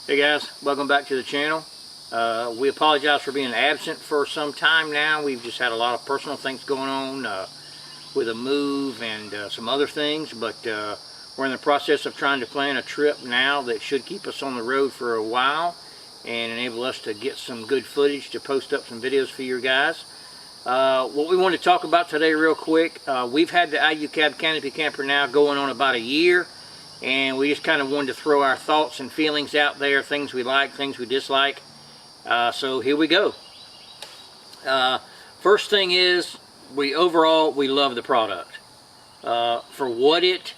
Hey guys, welcome back to the channel. We apologize for being absent for some time now. We've just had a lot of personal things going on with a move and some other things, but we're in the process of trying to plan a trip now that should keep us on the road for a while and enable us to get some good footage to post up some videos for you guys. What we want to talk about today real quick, we've had the Alu Cab Canopy Camper now going on about a year. And we just kind of wanted to throw our thoughts and feelings out there, things we like, things we dislike. So here we go. First thing is, overall we love the product. For what it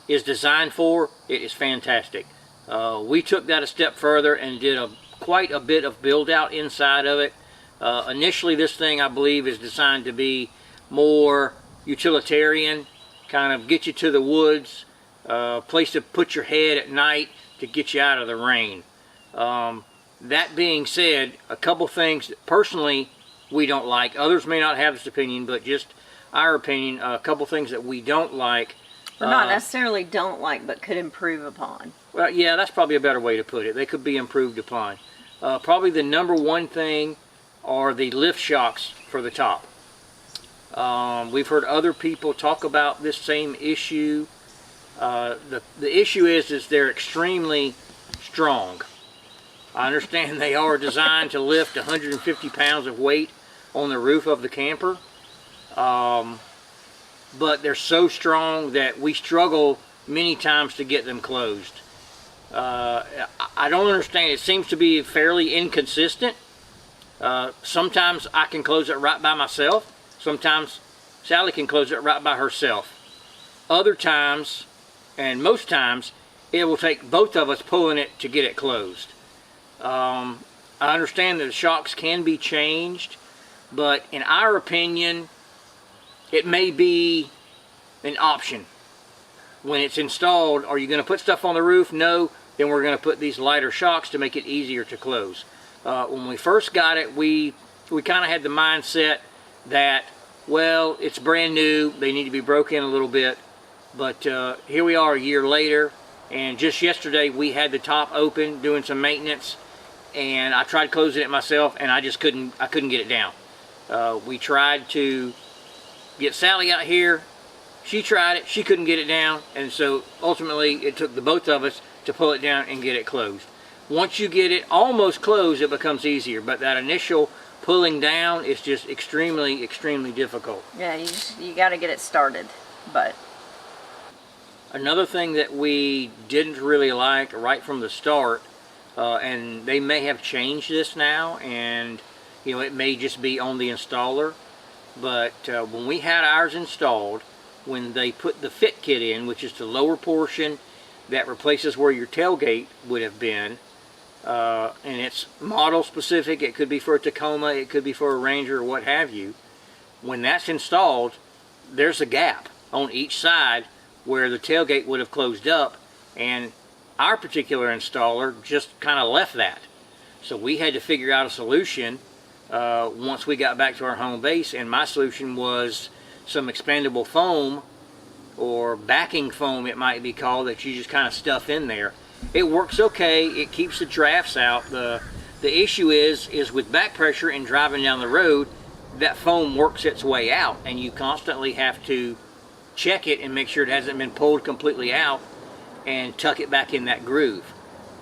is designed for, it is fantastic. We took that a step further and did quite a bit of build out inside of it. Initially this thing, I believe, is designed to be more utilitarian, kind of get you to the woods, place to put your head at night to get you out of the rain. That being said, a couple things that personally we don't like. Others may not have this opinion, but just our opinion, a couple things that we don't like. Or not necessarily don't like, but could improve upon. Well, yeah, that's probably a better way to put it. They could be improved upon. Probably the number one thing are the lift shocks for the top. We've heard other people talk about this same issue. The issue is they're extremely strong. I understand they are designed to lift 150 pounds of weight on the roof of the camper, but they're so strong that we struggle many times to get them closed. I don't understand. It seems to be fairly inconsistent. Sometimes I can close it right by myself. Sometimes Sally can close it right by herself. Other times, and most times, it will take both of us pulling it to get it closed. I understand that the shocks can be changed, but in our opinion, it may be an option. When it's installed, are you going to put stuff on the roof? No. Then we're going to put these lighter shocks to make it easier to close. When we first got it, we kind of had the mindset that, well, it's brand new, they need to be broke in a little bit. But here we are a year later, and just yesterday we had the top open doing some maintenance, and I tried closing it myself, and I just couldn't get it down. We tried to get Sally out here. She tried it, she couldn't get it down, and so ultimately it took the both of us to pull it down and get it closed. Once you get it almost closed, it becomes easier, but that initial pulling down is just extremely, extremely difficult. Yeah, you got to get it started, but... Another thing that we didn't really like right from the start, and they may have changed this now, and you know, it may just be on the installer, but when we had ours installed, when they put the fit kit in, which is the lower portion that replaces where your tailgate would have been, and it's model specific, it could be for a Tacoma, it could be for a Ranger, or what have you. When that's installed, there's a gap on each side where the tailgate would have closed up, and our particular installer just kind of left that. So we had to figure out a solution once we got back to our home base, and my solution was some expandable foam, or backing foam it might be called, that you just kind of stuff in there. It works okay, it keeps the drafts out. The issue is with back pressure and driving down the road, that foam works its way out, and you constantly have to check it and make sure it hasn't been pulled completely out and tuck it back in that groove.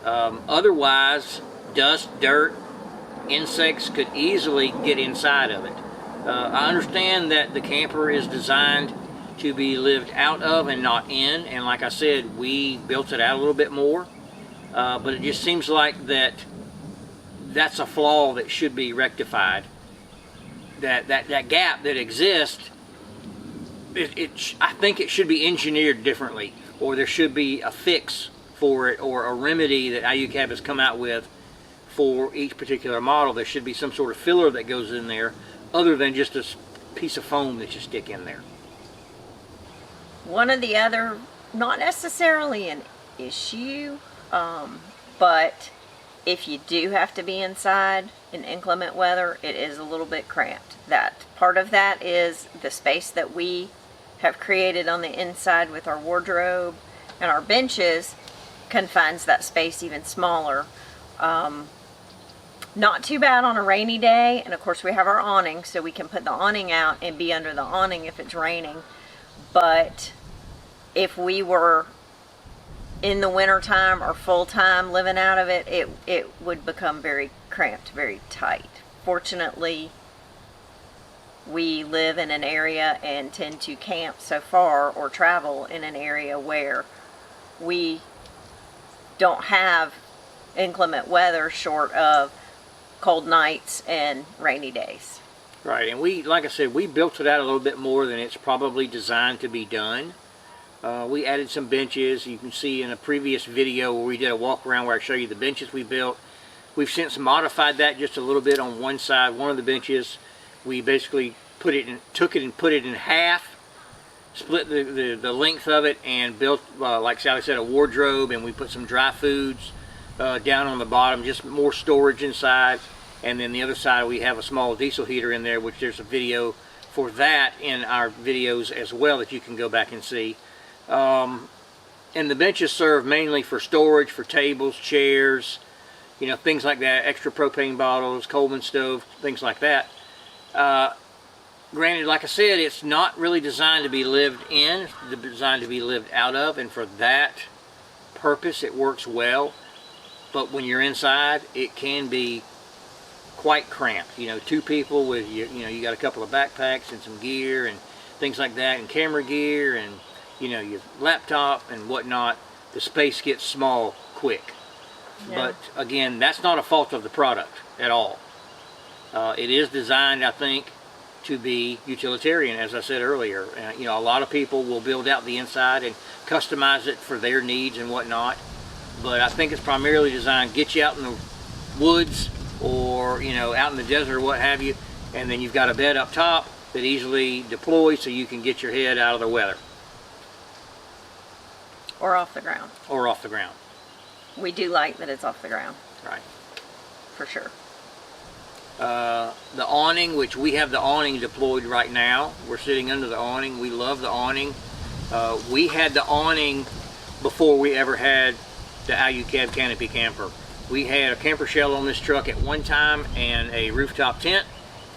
Otherwise, dust, dirt, insects could easily get inside of it. I understand that the camper is designed to be lived out of and not in, and like I said, we built it out a little bit more, but it just seems like that's a flaw that should be rectified. That gap that exists, I think it should be engineered differently, or there should be a fix for it, or a remedy that Alu Cab has come out with for each particular model. There should be some sort of filler that goes in there, other than just a piece of foam that you stick in there. One of the other, not necessarily an issue, but if you do have to be inside in inclement weather, it is a little bit cramped. That part of that is the space that we have created on the inside with our wardrobe and our benches confines that space even smaller. Not too bad on a rainy day, and of course we have our awning, so we can put the awning out and be under the awning if it's raining. But if we were in the winter time or full time living out of it, it would become very cramped, very tight. Fortunately, we live in an area and tend to camp so far or travel in an area where we don't have inclement weather short of cold nights and rainy days. Right, and we, like I said, we built it out a little bit more than it's probably designed to be done. We added some benches. You can see in a previous video where we did a walk around where I show you the benches we built. We've since modified that just a little bit on one side. One of the benches, we basically took it and put it in half, split the length of it, and built, like Sally said, a wardrobe, and we put some dry foods down on the bottom, just more storage inside. And then the other side we have a small diesel heater in there, which there's a video for that in our videos as well that you can go back and see. And the benches serve mainly for storage, for tables, chairs, you know, things like that, extra propane bottles, Coleman stove, things like that. Granted, like I said, it's not really designed to be lived in, it's designed to be lived out of, and for that purpose it works well. But when you're inside, it can be quite cramped. You know, two people with, you know, you got a couple of backpacks and some gear and things like that, and camera gear, and, you know, your laptop and whatnot. The space gets small quick. Yeah. But again, that's not a fault of the product at all. It is designed, I think, to be utilitarian, as I said earlier. You know, a lot of people will build out the inside and customize it for their needs and whatnot. But I think it's primarily designed to get you out in the woods or, you know, out in the desert or what have you, and then you've got a bed up top that easily deploys so you can get your head out of the weather. Or off the ground. Or off the ground. We do like that it's off the ground. Right. For sure. The awning, which we have the awning deployed right now. We're sitting under the awning. We love the awning. We had the awning before we ever had the Alu Cab Canopy Camper. We had a camper shell on this truck at one time and a rooftop tent,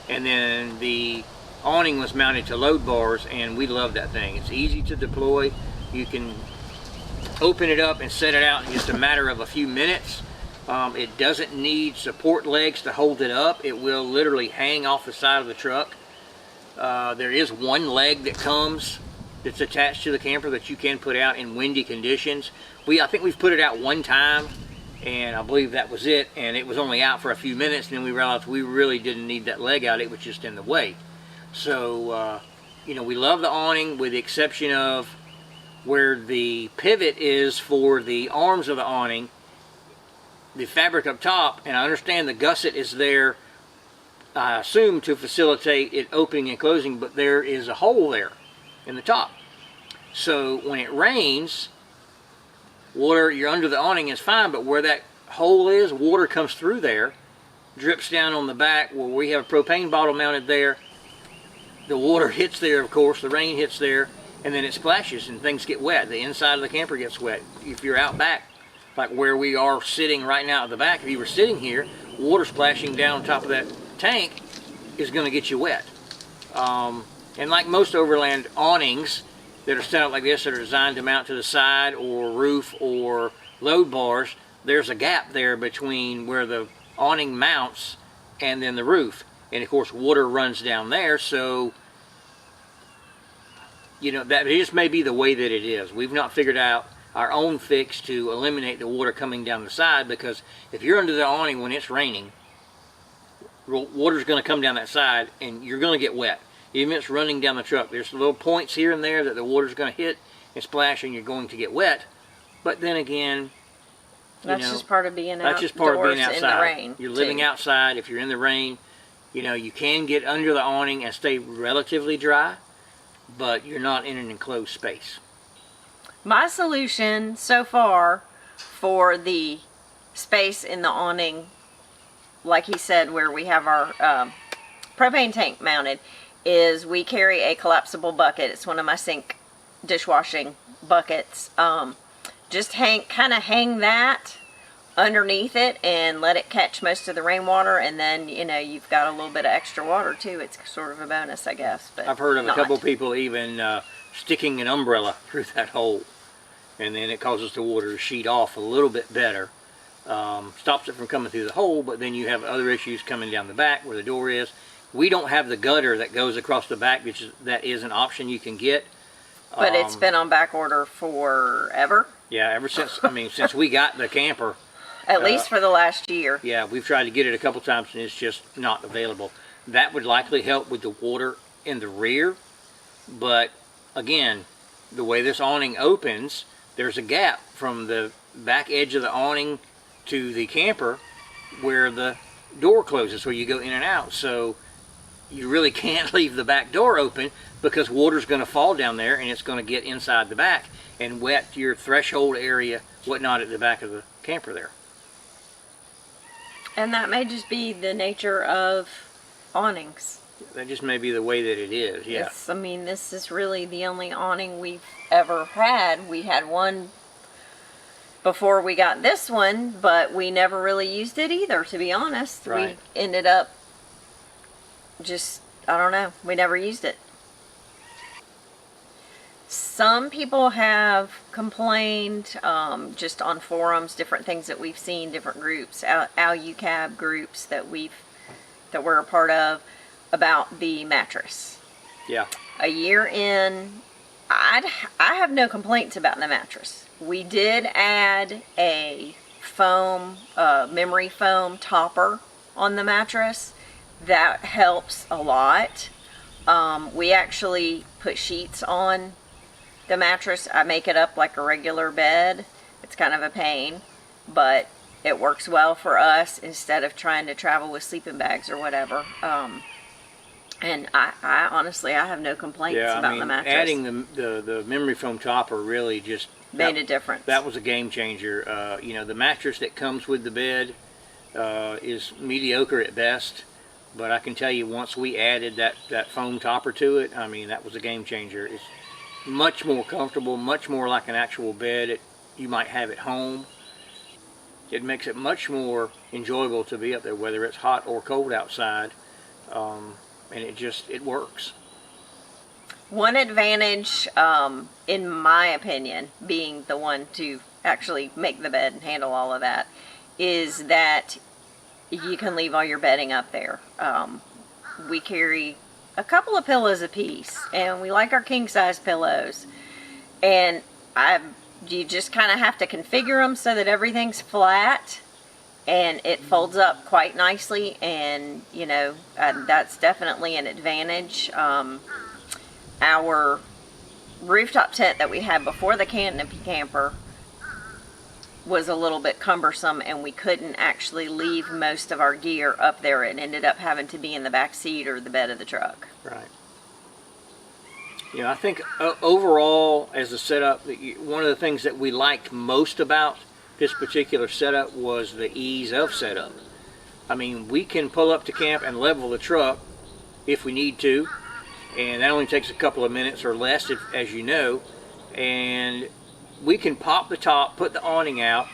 and then the awning was mounted to load bars, and we love that thing. It's easy to deploy. You can open it up and set it out in just a matter of a few minutes. It doesn't need support legs to hold it up. It will literally hang off the side of the truck. There is one leg that comes that's attached to the camper that you can put out in windy conditions. I think we've put it out one time, and I believe that was it, and it was only out for a few minutes, and then we realized we really didn't need that leg out. It was just in the way. So, you know, we love the awning, with the exception of where the pivot is for the arms of the awning, the fabric up top, and I understand the gusset is there, I assume, to facilitate it opening and closing, but there is a hole there in the top. So when it rains, water, you're under the awning is fine, but where that hole is, water comes through there, drips down on the back where we have a propane bottle mounted there. The water hits there, of course, the rain hits there, and then it splashes and things get wet. The inside of the camper gets wet. If you're out back, like where we are sitting right now at the back, if you were sitting here, water splashing down on top of that tank is going to get you wet. And like most Overland awnings that are set up like this, that are designed to mount to the side or roof or load bars, there's a gap there between where the awning mounts and then the roof. And of course water runs down there, so you know, that just may be the way that it is. We've not figured out our own fix to eliminate the water coming down the side, because if you're under the awning when it's raining, water's going to come down that side and you're going to get wet. Even if it's running down the truck, there's little points here and there that the water's going to hit and splash and you're going to get wet. But then again, that's just part of being that's just part of being outside. In the rain, you're living outside. If you're in the rain, you know, you can get under the awning and stay relatively dry, but you're not in an enclosed space. My solution so far for the space in the awning, like he said, where we have our propane tank mounted, is we carry a collapsible bucket. It's one of my sink dishwashing buckets just kind of hang that underneath it and let it catch most of the rainwater, and then you've got a little bit of extra water too. It's sort of a bonus, I guess. But I've heard of a couple people even sticking an umbrella through that hole, and then it causes the water to sheet off a little bit better. Stops it from coming through the hole, but then you have other issues coming down the back where the door is. We don't have the gutter that goes across the back, that is an option you can get. But it's been on back order forever. Yeah, ever since since we got the camper. At least for the last year. Yeah, we've tried to get it a couple times and it's just not available. That would likely help with the water in the rear, but again, the way this awning opens, there's a gap from the back edge of the awning to the camper where the door closes, where you go in and out. So you really can't leave the back door open because water's going to fall down there and it's going to get inside the back and wet your threshold area, whatnot, at the back of the camper there. And that may just be the nature of awnings. That just may be the way that it is, yeah. This is really the only awning we've ever had. We had one before we got this one, but we never really used it either, to be honest. Right. We ended up just, I don't know, we never used it. Some people have complained, just on forums, different things that we've seen, different groups, Alu Cab groups that we're a part of, about the mattress. Yeah. A year in, I have no complaints about the mattress. We did add a memory foam topper on the mattress. That helps a lot. We actually put sheets on the mattress. I make it up like a regular bed. It's kind of a pain, but it works well for us instead of trying to travel with sleeping bags or whatever. And I honestly, I have no complaints about the mattress. Adding the memory foam topper really just made a difference. That was a game changer. The mattress that comes with the bed is mediocre at best, but I can tell you once we added that foam topper to it, that was a game changer. It's much more comfortable, much more like an actual bed you might have at home. It makes it much more enjoyable to be up there, whether it's hot or cold outside. And it works. One advantage, in my opinion, being the one to actually make the bed and handle all of that, is that you can leave all your bedding up there. We carry a couple of pillows apiece, and we like our king size pillows. And you just kind of have to configure them so that everything's flat. And it folds up quite nicely, and that's definitely an advantage. Our rooftop tent that we had before the canopy camper was a little bit cumbersome, and we couldn't actually leave most of our gear up there. It ended up having to be in the back seat or the bed of the truck. Right. I think overall, as a setup, one of the things that we liked most about this particular setup was the ease of setup. We can pull up to camp and level the truck if we need to, and that only takes a couple of minutes or less, as you know, and we can pop the top, put the awning out,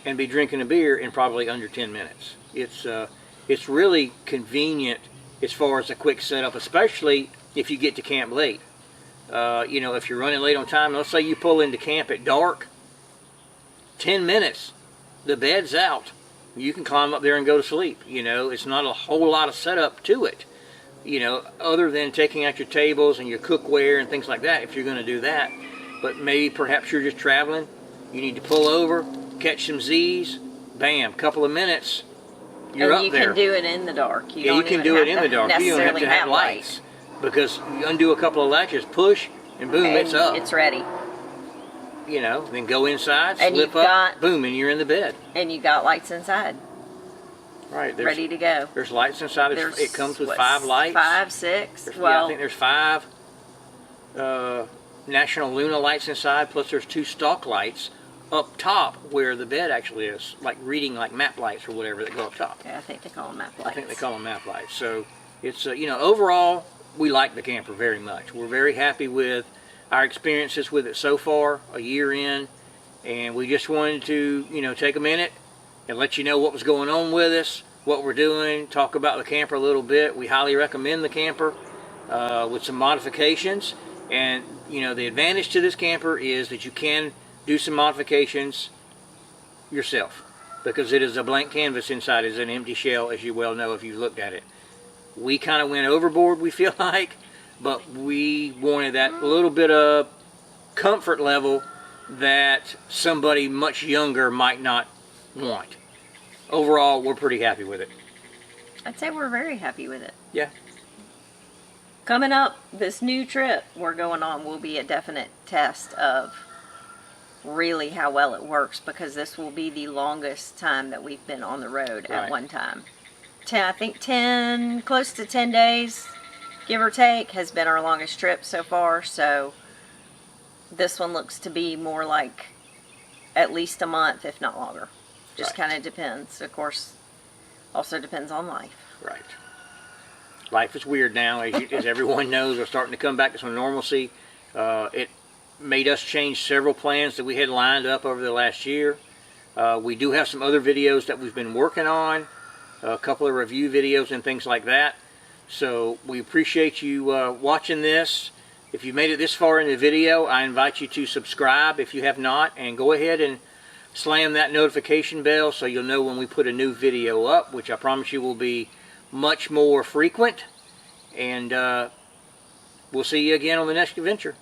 and be drinking a beer in probably under 10 minutes. It's really convenient as far as a quick setup, especially if you get to camp late. If you're running late on time, let's say you pull into camp at dark, 10 minutes, the bed's out. You can climb up there and go to sleep. It's not a whole lot of setup to it, other than taking out your tables and your cookware and things like that if you're going to do that. But maybe perhaps you're just traveling, you need to pull over, catch some Z's, bam, couple of minutes, you're up there. And you can do it in the dark. You can do it in the dark. You don't have to have lights, because you undo a couple of latches, push, and boom, it's up. It's ready. Then go inside, and slip up, boom, and you're in the bed. And you got lights inside. Right. Ready to go. There's lights inside. It comes with 5 lights. 5, 6. I think there's 5 National Luna lights inside, plus there's 2 stalk lights up top where the bed actually is, like reading like map lights or whatever that go up top. Yeah, I think they call them map lights. I think they call them map lights. So it's, overall, we like the camper very much. We're very happy with our experiences with it so far, a year in, and we just wanted to, take a minute and let you know what was going on with us, what we're doing, talk about the camper a little bit. We highly recommend the camper with some modifications, and the advantage to this camper is that you can do some modifications yourself, because it is a blank canvas inside. It's an empty shell, as you well know if you've looked at it. We kind of went overboard, we feel like, but we wanted that little bit of comfort level that somebody much younger might not want. Overall, we're pretty happy with it. I'd say we're very happy with it. Yeah. Coming up, this new trip we're going on will be a definite test of really how well it works, because this will be the longest time that we've been on the road at one time. I think 10, close to 10 days, give or take, has been our longest trip so far. So this one looks to be more like at least a month, if not longer. Just kind of depends. Of course, also depends on life. Right. Life is weird now, as everyone knows. We're starting to come back to some normalcy. It made us change several plans that we had lined up over the last year. We do have some other videos that we've been working on, a couple of review videos and things like that. So we appreciate you watching this. If you made it this far in the video, I invite you to subscribe if you have not, and go ahead and slam that notification bell so you'll know when we put a new video up, which I promise you will be much more frequent. And we'll see you again on the next adventure.